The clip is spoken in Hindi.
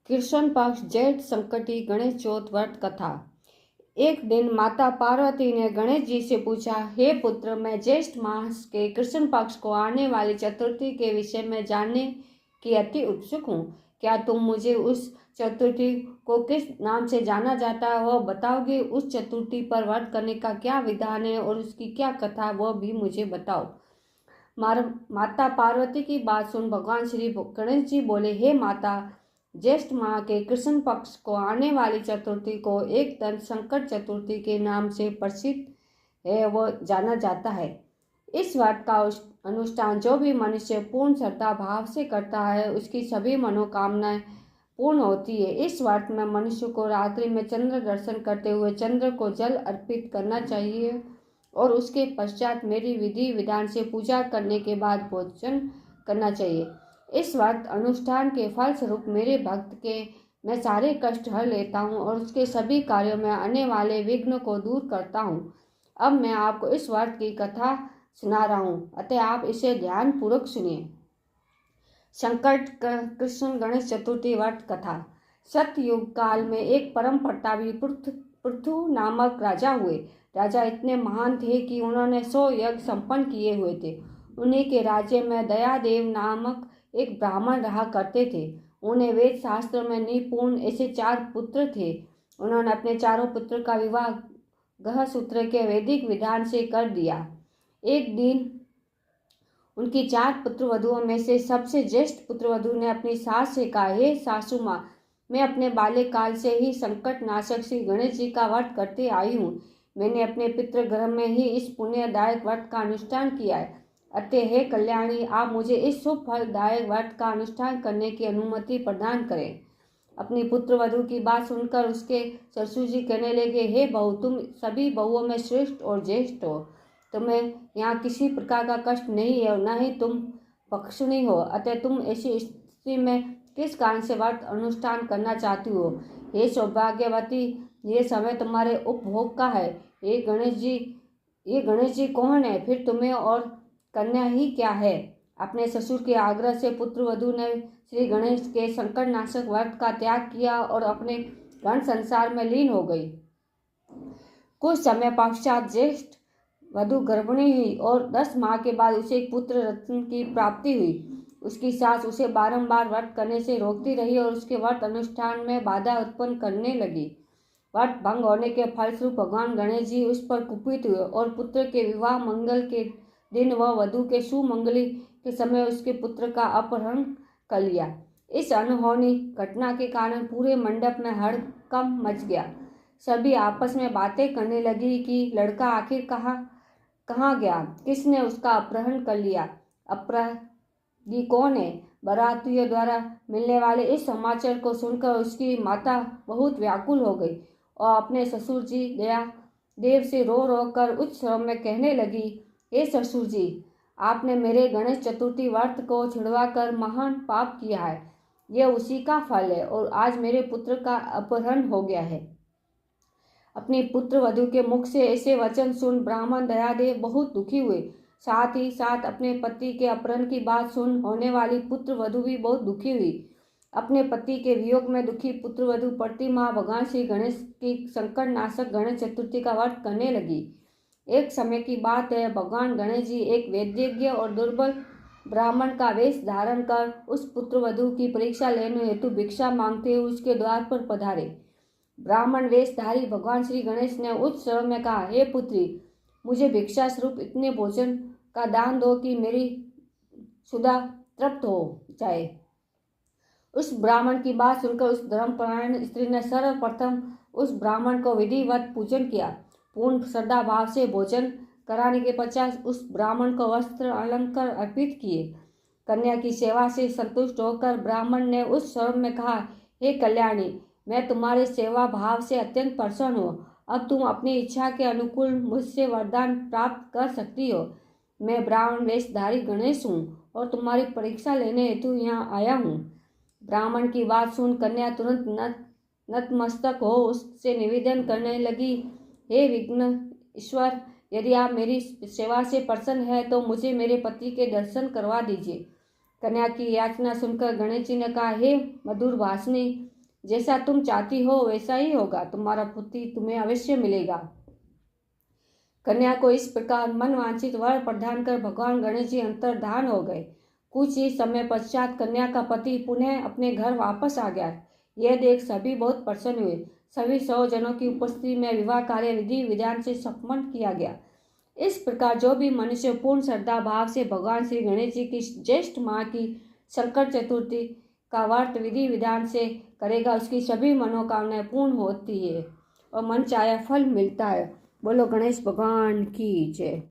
कृष्ण पक्ष जेठ संकटी गणेश चौथ व्रत कथा। एक दिन माता पार्वती ने गणेश जी से पूछा, हे पुत्र, मैं ज्येष्ठ मास के कृष्ण पक्ष को आने वाली चतुर्थी के विषय में जानने की अति उत्सुक हूँ। क्या तुम मुझे उस चतुर्थी को किस नाम से जाना जाता है वह बताओगे? उस चतुर्थी पर व्रत करने का क्या विधान है और उसकी क्या कथा वह भी मुझे बताओ। माता पार्वती की बात सुन भगवान श्री गणेश जी बोले, हे माता, ज्येष्ठ माह के कृष्ण पक्ष को आने वाली चतुर्थी को एक दंत संकट चतुर्थी के नाम से प्रसिद्ध है, वह जाना जाता है। इस व्रत का अनुष्ठान जो भी मनुष्य पूर्ण श्रद्धा भाव से करता है उसकी सभी मनोकामनाएं पूर्ण होती है। इस व्रत में मनुष्य को रात्रि में चंद्र दर्शन करते हुए चंद्र को जल अर्पित करना चाहिए और उसके पश्चात मेरी विधि विधान से पूजा करने के बाद भोजन करना चाहिए। इस व्रत अनुष्ठान के फल स्वरूप मेरे भक्त के मैं सारे कष्ट हर लेता हूँ और उसके सभी कार्यों में आने वाले विघ्न को दूर करता हूँ। अब मैं आपको इस व्रत की कथा सुना रहा हूँ, अतः आप इसे ध्यान पूर्वक सुनिए। संकट कृष्ण गणेश चतुर्थी व्रत कथा। सतयुग काल में एक परम प्रतापी पृथु नामक राजा हुए। राजा इतने महान थे कि उन्होंने 100 यज्ञ संपन्न किए हुए थे। उन्हीं के राज्य में दयादेव नामक एक ब्राह्मण रहा करते थे। उन्हें वेद शास्त्र में निपुण ऐसे 4 पुत्र थे। उन्होंने अपने चारों पुत्र का विवाह गृहसूत्र के वैदिक विधान से कर दिया। एक दिन उनकी 4 पुत्रवधुओं में से सबसे ज्येष्ठ पुत्रवधु ने अपनी सास से कहा, हे सासू माँ, मैं अपने बाल्यकाल से ही संकट नाशक श्री गणेश जी का व्रत करते आई हूँ। मैंने अपने पितृगृह में ही इस पुण्यदायक व्रत का अनुष्ठान किया है। अतः हे कल्याणी, आप मुझे इस शुभ फलदायक व्रत का अनुष्ठान करने की अनुमति प्रदान करें। अपनी पुत्रवधु की बात सुनकर उसके ससुर जी कहने लगे, हे बहू, तुम सभी बहुओं में श्रेष्ठ और ज्येष्ठ हो। तुम्हें यहाँ किसी प्रकार का कष्ट नहीं है और न ही तुम पक्षुणी हो, अतः तुम ऐसी स्थिति में किस कारण से व्रत अनुष्ठान करना चाहती हो? हे सौभाग्यवती, ये समय तुम्हारे उपभोग का है। ये गणेश जी कौन है? फिर तुम्हें और कन्या ही क्या है? अपने ससुर के आग्रह से पुत्रवधु ने श्री गणेश के संकट नाशक व्रत का त्याग किया और अपने घन संसार में लीन हो गई। कुछ समय पश्चात ज्येष्ठ वधु गर्भिणी हुई और 10 माह के बाद उसे एक पुत्र रत्न की प्राप्ति हुई। उसकी सास उसे बारंबार व्रत करने से रोकती रही और उसके व्रत अनुष्ठान में बाधा उत्पन्न करने लगी। व्रत भंग होने के फलस्वरूप भगवान गणेश जी उस पर कुपित हुए और पुत्र के विवाह मंगल के दिन वह वधु के सुमंगली के समय उसके पुत्र का अपहरण कर लिया। इस अनहोनी घटना के कारण पूरे मंडप में हड़कंप मच गया। सभी आपस में बातें करने लगी कि लड़का आखिर कहाँ गया, किसने उसका अपहरण कर लिया, अपराधी कौन है? बारातियों द्वारा मिलने वाले इस समाचार को सुनकर उसकी माता बहुत व्याकुल हो गई और अपने ससुर जी देव से रो रो कर उच्च स्वर में कहने लगी, हे ससुर जी, आपने मेरे गणेश चतुर्थी व्रत को छिड़वा कर महान पाप किया है। यह उसी का फल है और आज मेरे पुत्र का अपहरण हो गया है। अपनी पुत्र वधु के मुख से ऐसे वचन सुन ब्राह्मण दयादेव बहुत दुखी हुए। साथ ही साथ अपने पति के अपहरण की बात सुन होने वाली पुत्र वधु भी बहुत दुखी हुई। अपने पति के वियोग में दुखी पुत्र वधु प्रतिमा भगवान श्री गणेश की संकट नाशक गणेश चतुर्थी का व्रत करने लगी। एक समय की बात है, भगवान गणेश जी एक वैद्यज्ञ और दुर्बल ब्राह्मण का वेश धारण कर उस पुत्र वधु की परीक्षा लेने हेतु भिक्षा मांगते हुए उसके द्वार पर पधारे। ब्राह्मण वेशधारी भगवान श्री गणेश ने उच्च स्वर में कहा, हे पुत्री, मुझे भिक्षा स्वरूप इतने भोजन का दान दो कि मेरी क्षुधा तृप्त हो जाए। उस ब्राह्मण की बात सुनकर उस धर्मपरायण स्त्री ने सर्वप्रथम उस ब्राह्मण को विधिवत पूजन किया। पूर्ण श्रद्धा भाव से भोजन कराने के पश्चात उस ब्राह्मण को वस्त्र अलंकार अर्पित किए। कन्या की सेवा से संतुष्ट होकर ब्राह्मण ने उस स्वर में कहा, हे कल्याणी, मैं तुम्हारे सेवा भाव से अत्यंत प्रसन्न हूँ। अब तुम अपनी इच्छा के अनुकूल मुझसे वरदान प्राप्त कर सकती हो। मैं ब्राह्मण वेशधारी गणेश हूँ और तुम्हारी परीक्षा लेने हेतु यहाँ आया हूँ। ब्राह्मण की बात सुन कन्या तुरंत नतमस्तक हो उससे निवेदन करने लगी, हे विघ्न ईश्वर, यदि आप मेरी सेवा से प्रसन्न है तो मुझे मेरे पति के दर्शन करवा दीजिए। कन्या की याचना सुनकर गणेश जी ने कहा, हे मधुर भाषिणी, जैसा तुम चाहती हो वैसा ही होगा, तुम्हारा पुत्री तुम्हें अवश्य मिलेगा। कन्या को इस प्रकार मनवांछित वर प्रदान कर भगवान गणेश जी अंतर्धान हो गए। कुछ ही समय पश्चात कन्या का पति पुनः अपने घर वापस आ गया। यह देख सभी बहुत प्रसन्न हुए। सभी 100 जनों की उपस्थिति में विवाह कार्य विधि विधान से संपन्न किया गया। इस प्रकार जो भी मनुष्य पूर्ण श्रद्धा भाव से भगवान श्री गणेश जी की ज्येष्ठ माह की संकट चतुर्थी का व्रत विधि विधान से करेगा, उसकी सभी मनोकामनाएं पूर्ण होती है और मन चाहे फल मिलता है। बोलो गणेश भगवान की जय।